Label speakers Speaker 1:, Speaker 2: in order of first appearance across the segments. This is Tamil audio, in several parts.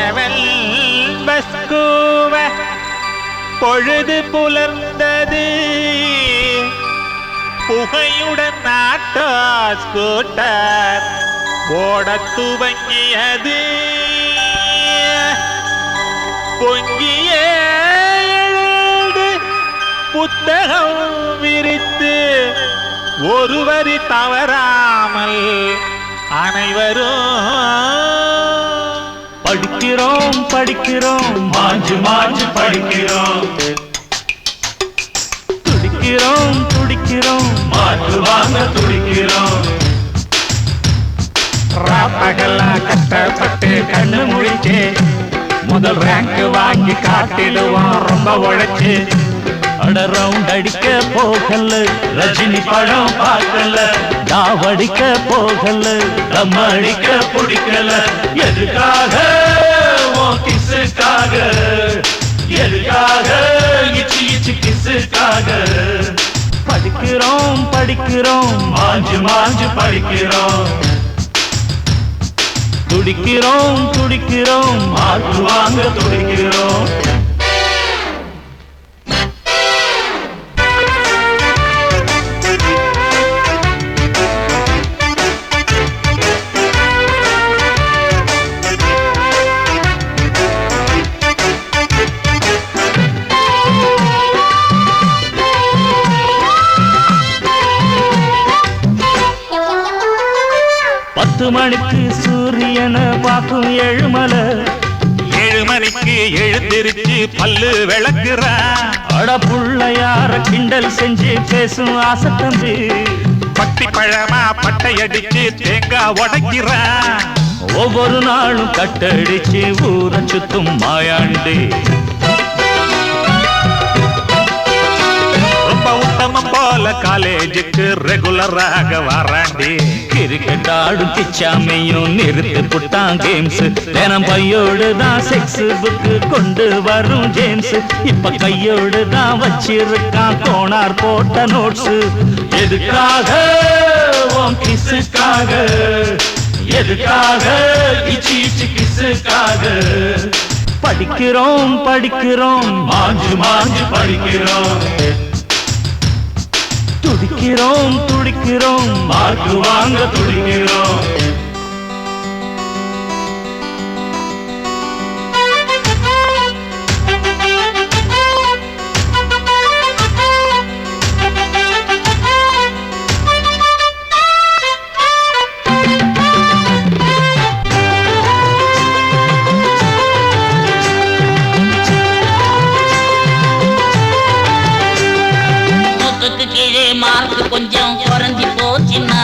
Speaker 1: போனவள் பஸ்கூவ பொழுது புலர்ந்தது புகையுடன் நாட்டோ ஸ்கூட்டர் ஓடத் துவங்கியது பொங்கிய புத்தகம் விரித்து ஒருவரி தவறாமல் அனைவரும்
Speaker 2: படிக்கிறோம் படிக்கிறோம்
Speaker 3: மாஞ்சு மாஞ்சு படிக்கிறோம்
Speaker 2: துடிக்கிறோம் துடிக்கிறோம்
Speaker 3: மாற்று வாங்க துடிக்கிறோம்
Speaker 1: ராப்பகெல்லாம் கஷ்டப்பட்டு கண்ணு முழிச்சு முதல் ரேங்க் வாங்கி காட்டிடுவோம் ரொம்ப உழைச்சு
Speaker 2: அட ரவுண்ட் அடிக்க போகல
Speaker 3: ரஜினி படம் பார்க்கல
Speaker 2: தாவடிக்க போகல
Speaker 3: தம் அடிக்க பிடிக்கல எதுக்காக உன் கிசுக்காக எதுக்காக இச்சு இச்சு கிசுக்காக
Speaker 2: படிக்கிறோம் படிக்கிறோம்
Speaker 3: மாஞ்சு மாஞ்சு படிக்கிறோம்
Speaker 2: துடிக்கிறோம் துடிக்கிறோம்
Speaker 3: மாற்று வாங்க துடிக்கிறோம்
Speaker 2: பத்து மணிக்கு சூரியனை பார்க்கும் ஏழுமலை
Speaker 1: 7 மணிக்கு எழுந்திருச்சு பல்லு விளக்குறா
Speaker 2: அட புள்ளையார கிண்டல் செஞ்சு பேசும் ஆசை தம்பி
Speaker 1: பட்டி பழமா பட்டையடிச்சு தேங்காய் உடைக்கிறா
Speaker 2: ஒவ்வொரு நாளும் கட்டடிச்சு ஊரை சுத்தும் மாயாண்டி
Speaker 1: ரொம்ப உத்தமம் போல காலேஜுக்கு ரெகுலராக வராண்டி
Speaker 2: கிரிக்கெட் ஆடும் கிச்சாமையும் நிறுத்து புட்டான் கேம்ஸ் தினம் பையோடு தான் செக்ஸ் புக்கு கொண்டு வரும் ஜேம்ஸ் இப்ப கையோடு தான் வச்சிருக்கான் கோனார் போட்ட நோட்ஸ்
Speaker 3: எதுக்காக உன் கிசுக்காக எதுக்காக இச்சு இச்சு கிசுக்காக
Speaker 2: படிக்கிறோம் படிக்கிறோம்
Speaker 3: மாஞ்சு மாஞ்சு படிக்கிறோம்
Speaker 2: துடிக்கிறோம் துடிக்கிறோம்
Speaker 3: மாற்று வாங்க துடிக்கிறோம்
Speaker 4: கீழே மார்க் கொஞ்சம் குறைஞ்சி போச்சுன்னா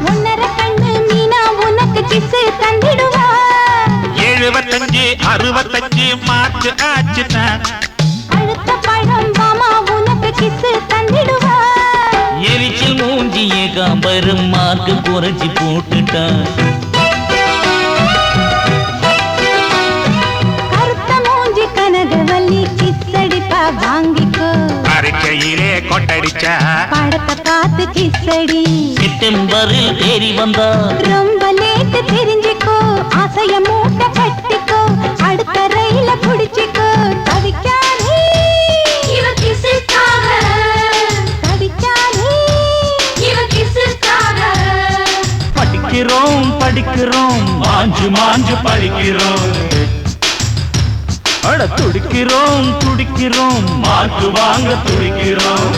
Speaker 5: 1.5 கண்ணு மீனா உனக்கு கிசு தந்திடுவா
Speaker 1: 75 65 மார்ச் ஆச்சுன்னா
Speaker 5: அடுத்த பழம் மாமா உனக்கு கிசு தந்திடுவா
Speaker 2: எரிச்சல் மூஞ்சிய காம்பரும் மார்க்கு குறைச்சி போட்டுட்டான்
Speaker 5: கருத்த மூஞ்சி கனகவல்லி கிசடிப்பா வாங்கிக்கோ
Speaker 1: பரீட்சையிலே கொட்டடிச்சா
Speaker 5: படத்தை பார்த்து கிசடி
Speaker 2: செப்டம்பரில் தேறி வந்தா
Speaker 5: ரொம்ப லேட்டு தெரிஞ்சுக்கோ ஆசைய மூட்டை கட்டிக்கோ அடுத்த ரயில புடிச்சுக்கோ தவிக்காதே இவ கிசுக்காக தவிக்காதே இவ கிசுக்காக
Speaker 2: படிக்கிறோம் படிக்கிறோம்
Speaker 3: மாஞ்சு மாஞ்சு படிக்கிறோம்
Speaker 2: அட துடிக்கிறோம் துடிக்கிறோம்
Speaker 3: மாற்று வாங்க துடிக்கிறோம்